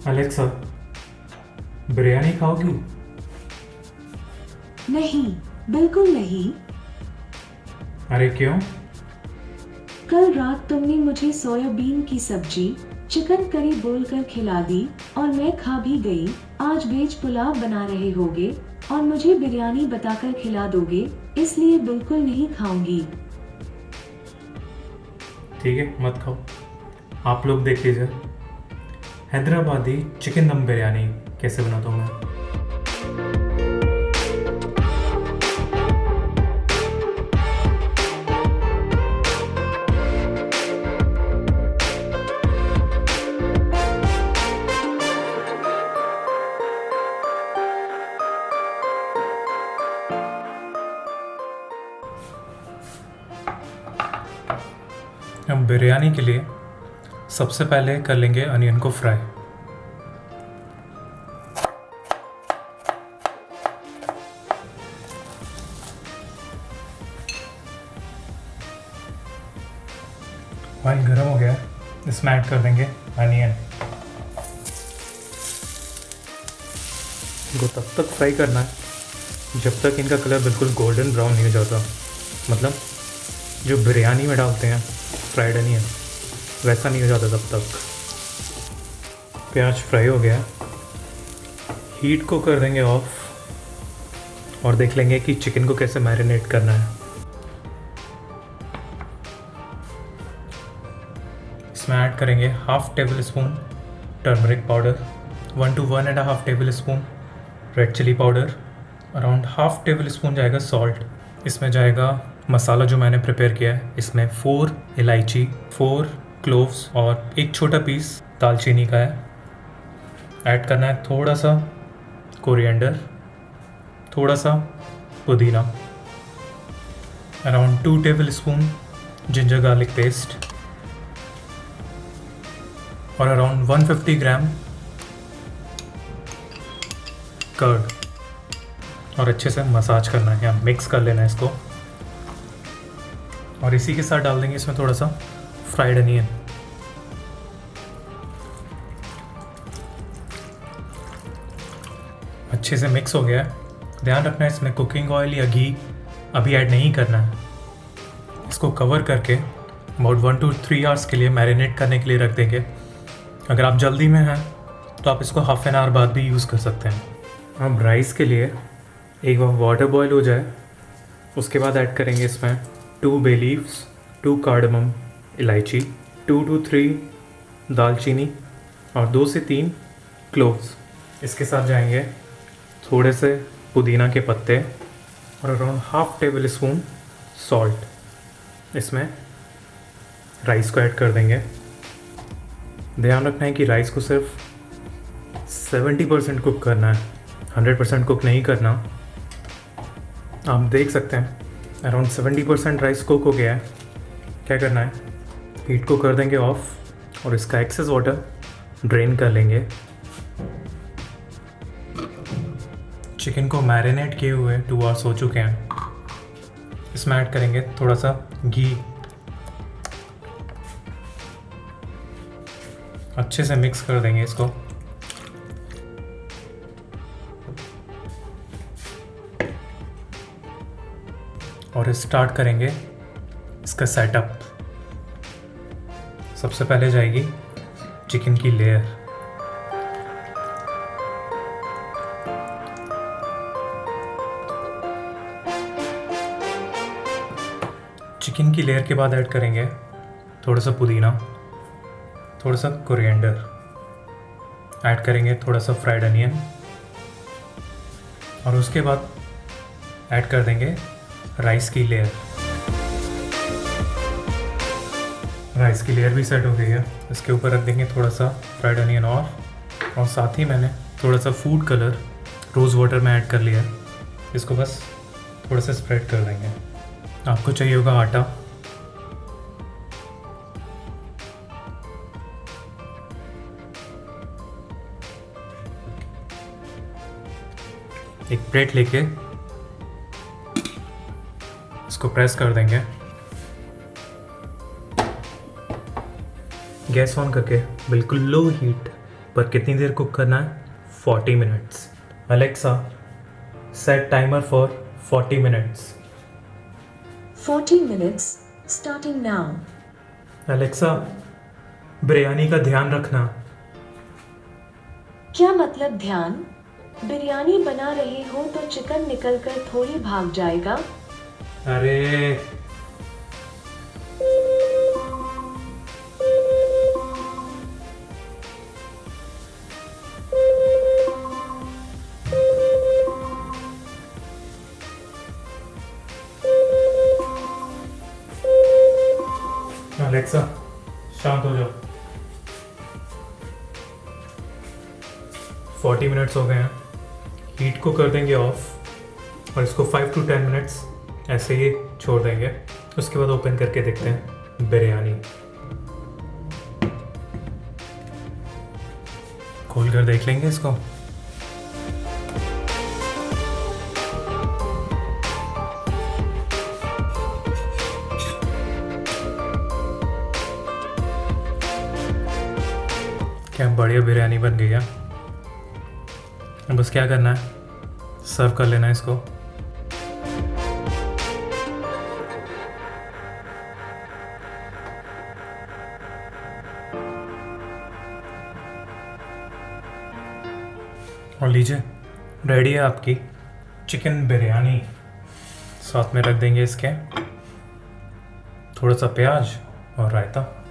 Alexa, biryani खाओगी? नहीं, बिल्कुल नहीं। अरे क्यों? कल रात तुमने मुझे सोयाबीन की सब्जी चिकन करी बोलकर खिला दी और मैं खा भी गई। आज वेज पुलाव बना रहे होगे और मुझे बिरयानी बताकर खिला दोगे, इसलिए बिल्कुल नहीं खाऊंगी। ठीक है, मत खाओ। आप लोग देख लीजिए हैदराबादी चिकन दम बिरयानी कैसे बनाता हूँ मैं। हम बिरयानी के लिए सबसे पहले कर लेंगे अनियन को फ्राई। ऑयल गर्म हो गया, इसमें ऐड कर देंगे अनियन। इनको तब तक फ्राई करना है जब तक इनका कलर बिल्कुल गोल्डन ब्राउन नहीं हो जाता। मतलब जो बिरयानी में डालते हैं फ्राइड अनियन, वैसा नहीं हो जाता तब तक। प्याज फ्राई हो गया, हीट को कर देंगे ऑफ और देख लेंगे कि चिकन को कैसे मैरिनेट करना है। इसमें ऐड करेंगे half table spoon turmeric powder, 1 to 1.5 table spoon red chilli powder, around half table spoon जाएगा सॉल्ट। इसमें जाएगा मसाला जो मैंने प्रिपेयर किया है। इसमें 4 इलायची, 4 क्लोव्स और एक छोटा पीस दालचीनी का है। ऐड करना है थोड़ा सा कोरिएंडर, थोड़ा सा पुदीना, around 2 table spoon ginger garlic paste और अराउंड 150 ग्राम कर्ड। और अच्छे से मसाज करना है, यहाँ मिक्स कर लेना है इसको। और इसी के साथ डाल देंगे इसमें थोड़ा सा फ्राइड अनियन। अच्छे से मिक्स हो गया है। ध्यान रखना है इसमें कुकिंग ऑयल या घी अभी ऐड नहीं करना है। इसको कवर करके अबाउट 1 to 3 आवर्स के लिए मैरिनेट करने के लिए रख देंगे। अगर आप जल्दी में हैं तो आप इसको हाफ एन आवर बाद भी यूज़ कर सकते हैं। अब राइस के लिए एक बार वाटर बॉयल हो जाए उसके बाद ऐड करेंगे इसमें 2 बे लीव्स, 2 कार्डमम इलायची, 2 to 3 दालचीनी और 2 से 3 क्लोव्स। इसके साथ जाएंगे थोड़े से पुदीना के पत्ते और around half table spoon salt. इसमें राइस को ऐड कर देंगे। ध्यान रखना है कि राइस को सिर्फ 70% कुक करना है, 100% कुक नहीं करना। आप देख सकते हैं अराउंड 70% राइस कुक हो गया है। क्या करना है, हीट को कर देंगे ऑफ और इसका एक्सेस वाटर ड्रेन कर लेंगे। चिकन को मैरिनेट किए हुए 2 आवर्स हो चुके हैं। इसमें ऐड करेंगे थोड़ा सा घी। अच्छे से मिक्स कर देंगे इसको। और स्टार्ट करेंगे इसका सेटअप। सबसे पहले जाएगी चिकन की लेयर। चिकन की लेयर के बाद ऐड करेंगे थोड़ा सा पुदीना, थोड़ा सा कोरिएंडर, ऐड करेंगे थोड़ा सा फ्राइड अनियन और उसके बाद ऐड कर देंगे राइस की लेयर। राइस की लेयर भी सेट हो गई है। इसके ऊपर रख देंगे थोड़ा सा फ्राइड अनियन और साथ ही मैंने थोड़ा सा फूड कलर रोज़ वाटर में ऐड कर लिया है। इसको बस थोड़ा सा स्प्रेड कर देंगे। आपको चाहिए होगा आटा। एक प्लेट लेके इसको प्रेस कर देंगे। गैस ऑन करके बिल्कुल लो हीट पर कितनी देर कुक करना है? 40 minutes. Alexa, set timer for 40 minutes. 40 minutes, starting now. Alexa, biryani का ध्यान रखना। क्या मतलब ध्यान? बिरयानी बना रहे हो तो चिकन निकल कर थोड़ी भाग जाएगा। अरे अलेक्सा, शांत हो जाओ। 40 मिनट्स हो गए हैं। हीट को कर देंगे ऑफ और इसको 5 to 10 मिनट्स ऐसे ही छोड़ देंगे। उसके बाद ओपन करके देखते हैं बिरयानी। खोल कर देख लेंगे इसको। क्या बढ़िया बिरयानी बन गई है। अब बस क्या करना है, सर्व कर लेना है इसको। और लीजिए, रेडी है आपकी चिकन बिरयानी। साथ में रख देंगे इसके थोड़ा सा प्याज और रायता।